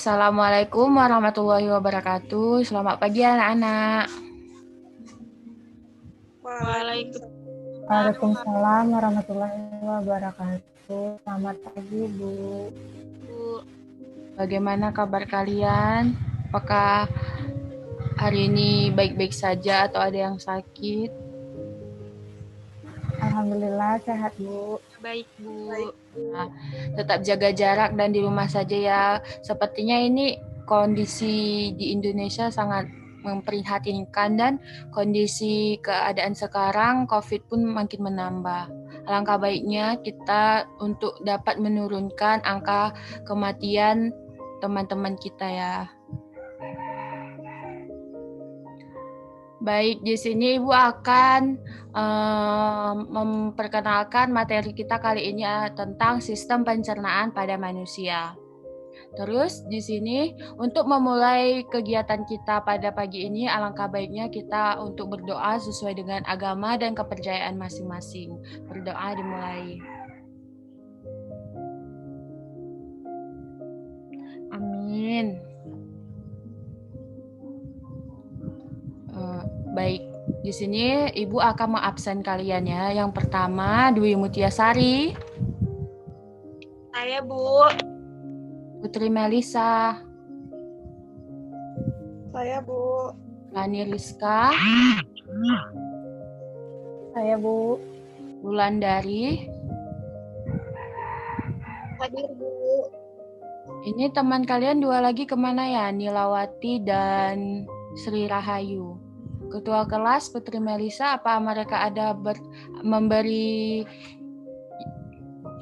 Assalamualaikum warahmatullahi wabarakatuh. Selamat pagi anak-anak. Waalaikumsalam warahmatullahi wabarakatuh. Selamat pagi, Bu. Bagaimana kabar kalian? Apakah hari ini baik-baik saja atau ada yang sakit? Alhamdulillah sehat, Bu. Baik, Bu. Nah, tetap jaga jarak dan di rumah saja ya. Sepertinya ini kondisi di Indonesia sangat memprihatinkan dan kondisi keadaan sekarang COVID pun makin menambah. Alangkah baiknya kita untuk dapat menurunkan angka kematian teman-teman kita ya. Baik, di sini Ibu akan memperkenalkan materi kita kali ini tentang sistem pencernaan pada manusia. Terus di sini untuk memulai kegiatan kita pada pagi ini alangkah baiknya kita untuk berdoa sesuai dengan agama dan kepercayaan masing-masing. Berdoa dimulai. Amin. Baik, di sini Ibu akan mengabsen kalian ya. Yang pertama, Dwi Mutiasari. Saya, Bu. Putri Melisa. Saya, Bu. Lani Rizka. Saya, Bu. Wulandari. Hadir, Bu. Ini teman kalian dua lagi kemana ya? Nilawati dan Sri Rahayu. Ketua kelas Putri Melisa, apa mereka ada memberi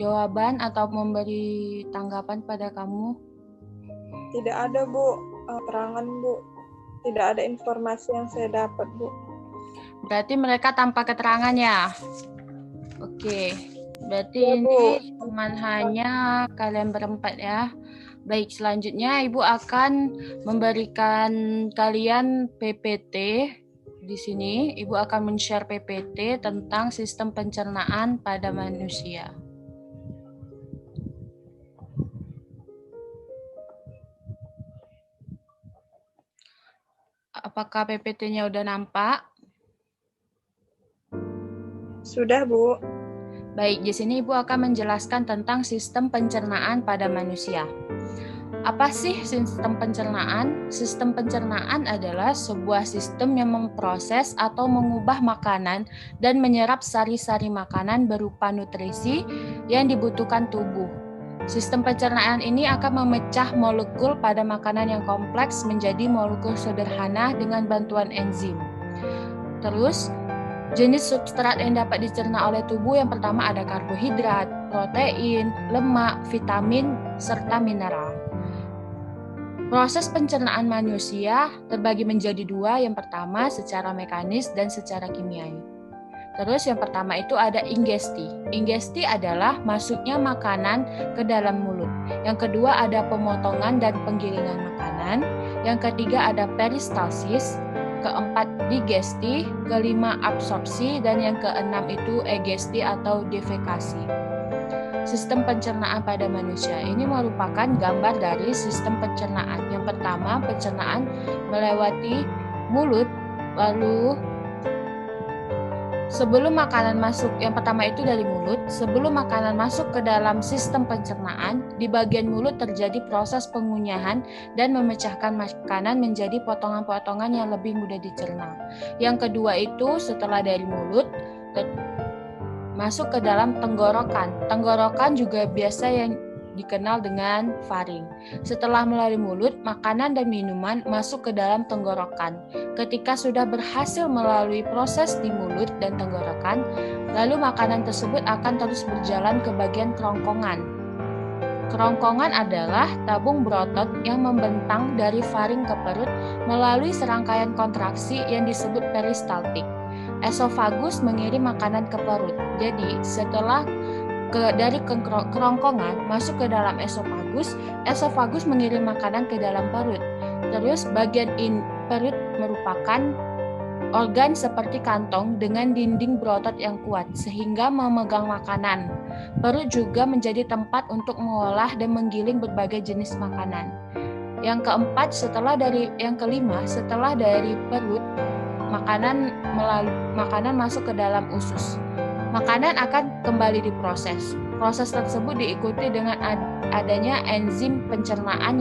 jawaban atau memberi tanggapan pada kamu? Tidak ada, Bu. Terangan, Bu. Tidak ada informasi yang saya dapat, Bu. Berarti mereka tanpa keterangan ya? Oke. Berarti Ya, ini Bu. cuman hanya kalian berempat ya. Baik, selanjutnya Ibu akan memberikan kalian PPT. Di sini Ibu akan men-share PPT tentang sistem pencernaan pada manusia. Apakah PPT-nya udah nampak? Sudah, Bu. Baik, di sini Ibu akan menjelaskan tentang sistem pencernaan pada manusia. Apa sih sistem pencernaan? Sistem pencernaan adalah sebuah sistem yang memproses atau mengubah makanan dan menyerap sari-sari makanan berupa nutrisi yang dibutuhkan tubuh. Sistem pencernaan ini akan memecah molekul pada makanan yang kompleks menjadi molekul sederhana dengan bantuan enzim. Terus, jenis substrat yang dapat dicerna oleh tubuh yang pertama ada karbohidrat, protein, lemak, vitamin, serta mineral. Proses pencernaan manusia terbagi menjadi dua, yang pertama secara mekanis dan secara kimiawi. Terus yang pertama itu ada ingesti. Ingesti adalah masuknya makanan ke dalam mulut. Yang kedua ada pemotongan dan penggilingan makanan. Yang ketiga ada peristalsis. Keempat digesti, kelima absorpsi, dan yang keenam itu egesti atau defekasi. Sistem pencernaan pada manusia ini merupakan gambar dari sistem pencernaan. Yang pertama, pencernaan melewati mulut, lalu sebelum makanan masuk, yang pertama itu dari mulut, sebelum makanan masuk ke dalam sistem pencernaan, di bagian mulut terjadi proses pengunyahan dan memecahkan makanan menjadi potongan-potongan yang lebih mudah dicerna. Yang kedua itu setelah dari mulut, masuk ke dalam tenggorokan. Tenggorokan juga biasa yang dikenal dengan faring. Setelah melalui mulut, makanan dan minuman masuk ke dalam tenggorokan. Ketika sudah berhasil melalui proses di mulut dan tenggorokan, lalu makanan tersebut akan terus berjalan ke bagian kerongkongan. Kerongkongan adalah tabung berotot yang membentang dari faring ke perut melalui serangkaian kontraksi yang disebut peristaltik. Esofagus mengirim makanan ke perut. Jadi, setelah dari kerongkongan masuk ke dalam esofagus, esofagus mengirim makanan ke dalam perut. Terus bagian perut merupakan organ seperti kantong dengan dinding berotot yang kuat sehingga memegang makanan. Perut juga menjadi tempat untuk mengolah dan menggiling berbagai jenis makanan. Yang keempat, yang kelima, setelah dari perut, makanan masuk ke dalam usus. Makanan akan kembali diproses. Proses tersebut diikuti dengan adanya enzim pencernaan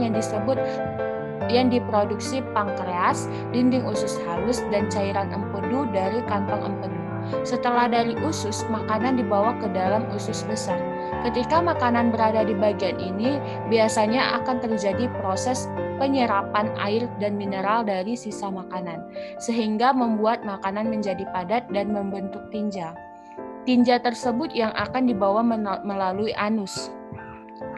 yang diproduksi pankreas, dinding usus halus, dan cairan empedu dari kantong empedu. Setelah dari usus, makanan dibawa ke dalam usus besar. Ketika makanan berada di bagian ini, biasanya akan terjadi proses penyerapan air dan mineral dari sisa makanan, sehingga membuat makanan menjadi padat dan membentuk tinja. Tinja tersebut yang akan dibawa melalui anus.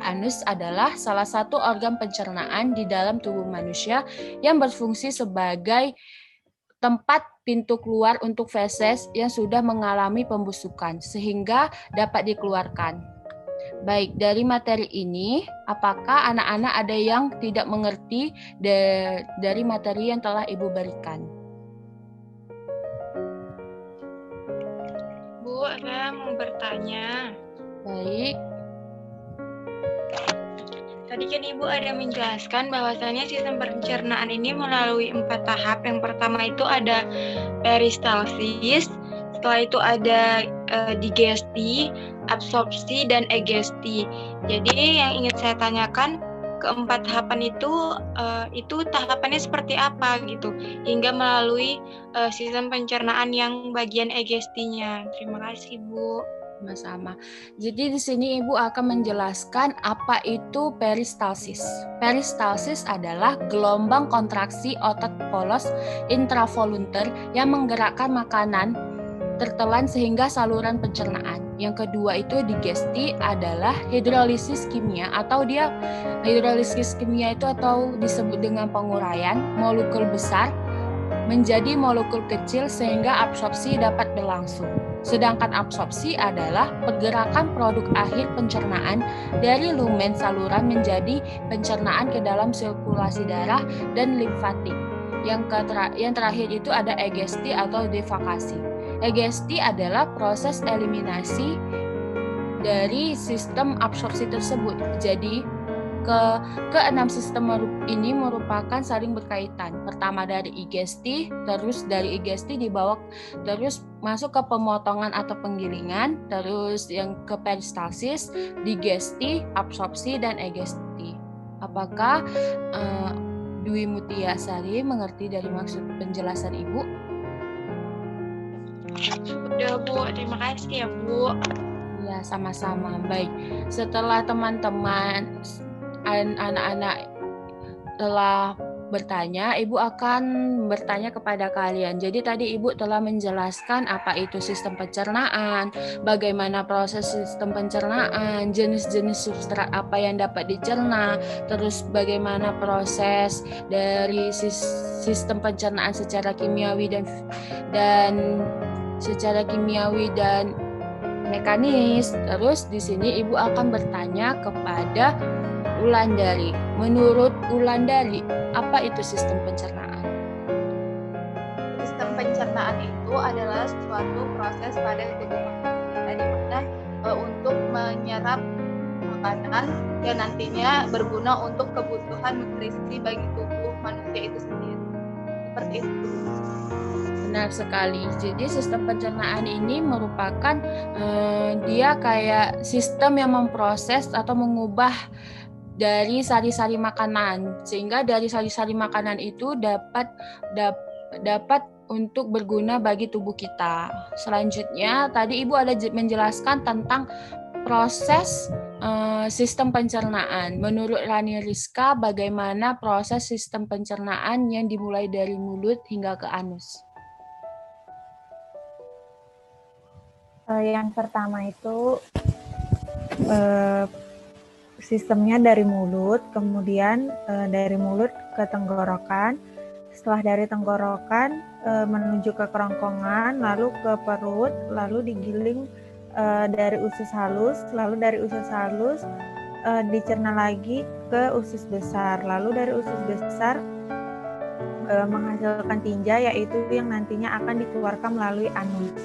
Anus adalah salah satu organ pencernaan di dalam tubuh manusia yang berfungsi sebagai tempat pintu keluar untuk feses yang sudah mengalami pembusukan, sehingga dapat dikeluarkan. Baik, dari materi ini, apakah anak-anak ada yang tidak mengerti dari materi yang telah Ibu berikan? Bu, saya mau bertanya. Baik. Tadi kan Ibu ada menjelaskan bahwasannya sistem pencernaan ini melalui 4 tahap. Yang pertama itu ada peristalsis, setelah itu ada digesti, absorpsi, dan egesti. Jadi yang ingin saya tanyakan, keempat tahapan itu tahapannya seperti apa gitu, hingga melalui sistem pencernaan yang bagian egestinya. Terima kasih, Bu. Sama-sama. Jadi di sini Ibu akan menjelaskan apa itu peristalsis. Peristalsis adalah gelombang kontraksi otot polos intravolunter yang menggerakkan makanan tertelan sehingga saluran pencernaan. Yang kedua itu digesti adalah hidrolisis kimia atau disebut dengan penguraian molekul besar menjadi molekul kecil sehingga absorpsi dapat berlangsung. Sedangkan absorpsi adalah pergerakan produk akhir pencernaan dari lumen saluran menjadi pencernaan ke dalam sirkulasi darah dan limfatik. Yang terakhir itu ada egesti atau defekasi. Egesti adalah proses eliminasi dari sistem absorpsi tersebut. Jadi keenam sistem ini merupakan saling berkaitan. Pertama dari igesti, terus dari igesti dibawa terus masuk ke pemotongan atau penggilingan, terus yang ke peristalsis, digesti, absorpsi, dan egesti. Apakah Dwi Mutiasari mengerti dari maksud penjelasan Ibu? Sudah, Bu. Terima kasih ya, Bu. Ya, sama-sama. Baik. Setelah teman-teman anak-anak telah bertanya, Ibu akan bertanya kepada kalian. Jadi tadi Ibu telah menjelaskan apa itu sistem pencernaan, bagaimana proses sistem pencernaan, jenis-jenis substrat apa yang dapat dicerna, terus bagaimana proses dari sistem pencernaan secara kimiawi dan secara kimiawi dan mekanis. Terus di sini Ibu akan bertanya kepada Wulandari. Menurut Wulandari, apa itu sistem pencernaan? Sistem pencernaan itu adalah suatu proses pada tubuh manusia di mana untuk menyerap makanan yang nantinya berguna untuk kebutuhan nutrisi bagi tubuh manusia itu sendiri. Seperti itu. Benar sekali. Jadi sistem pencernaan ini merupakan dia kayak sistem yang memproses atau mengubah dari sari-sari makanan, sehingga dari sari-sari makanan itu dapat untuk berguna bagi tubuh kita. Selanjutnya, tadi Ibu ada menjelaskan tentang proses sistem pencernaan. Menurut Rani Rizka, bagaimana proses sistem pencernaan yang dimulai dari mulut hingga ke anus? Yang pertama itu sistemnya dari mulut, kemudian dari mulut ke tenggorokan, setelah dari tenggorokan menuju ke kerongkongan, lalu ke perut, lalu digiling dari usus halus, lalu dari usus halus dicerna lagi ke usus besar, lalu dari usus besar menghasilkan tinja, yaitu yang nantinya akan dikeluarkan melalui anus.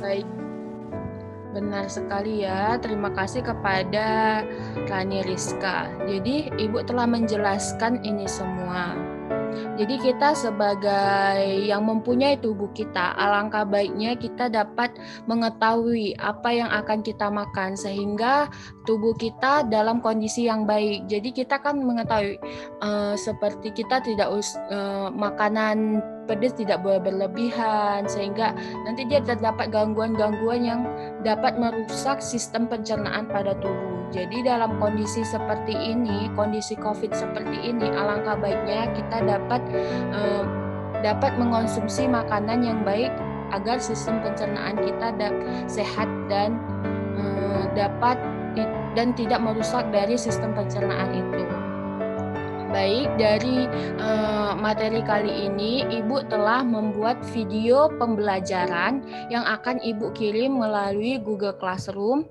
Baik. Benar sekali ya, terima kasih kepada Rani Rizka. Jadi Ibu telah menjelaskan ini semua. Jadi kita sebagai yang mempunyai tubuh kita, alangkah baiknya kita dapat mengetahui apa yang akan kita makan sehingga tubuh kita dalam kondisi yang baik. Jadi kita kan mengetahui seperti kita tidak makanan pedas tidak boleh berlebihan sehingga nanti dia terdapat gangguan-gangguan yang dapat merusak sistem pencernaan pada tubuh. Jadi dalam kondisi seperti ini, kondisi COVID seperti ini, alangkah baiknya kita dapat mengonsumsi makanan yang baik agar sistem pencernaan kita sehat dan tidak merusak dari sistem pencernaan itu. Baik, dari materi kali ini Ibu telah membuat video pembelajaran yang akan Ibu kirim melalui Google Classroom.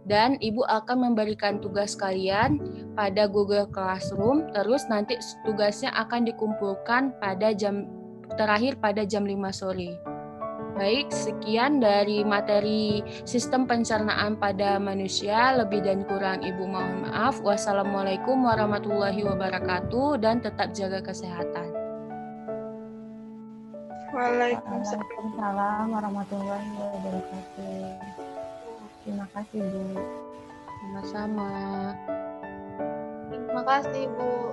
Dan Ibu akan memberikan tugas kalian pada Google Classroom, terus nanti tugasnya akan dikumpulkan pada terakhir pada jam 5 sore. Baik, sekian dari materi sistem pencernaan pada manusia. Lebih dan kurang Ibu mohon maaf. Wassalamualaikum warahmatullahi wabarakatuh dan tetap jaga kesehatan. Waalaikumsalam warahmatullahi wabarakatuh. Terima kasih Bu. Sama-sama. Terima kasih Bu.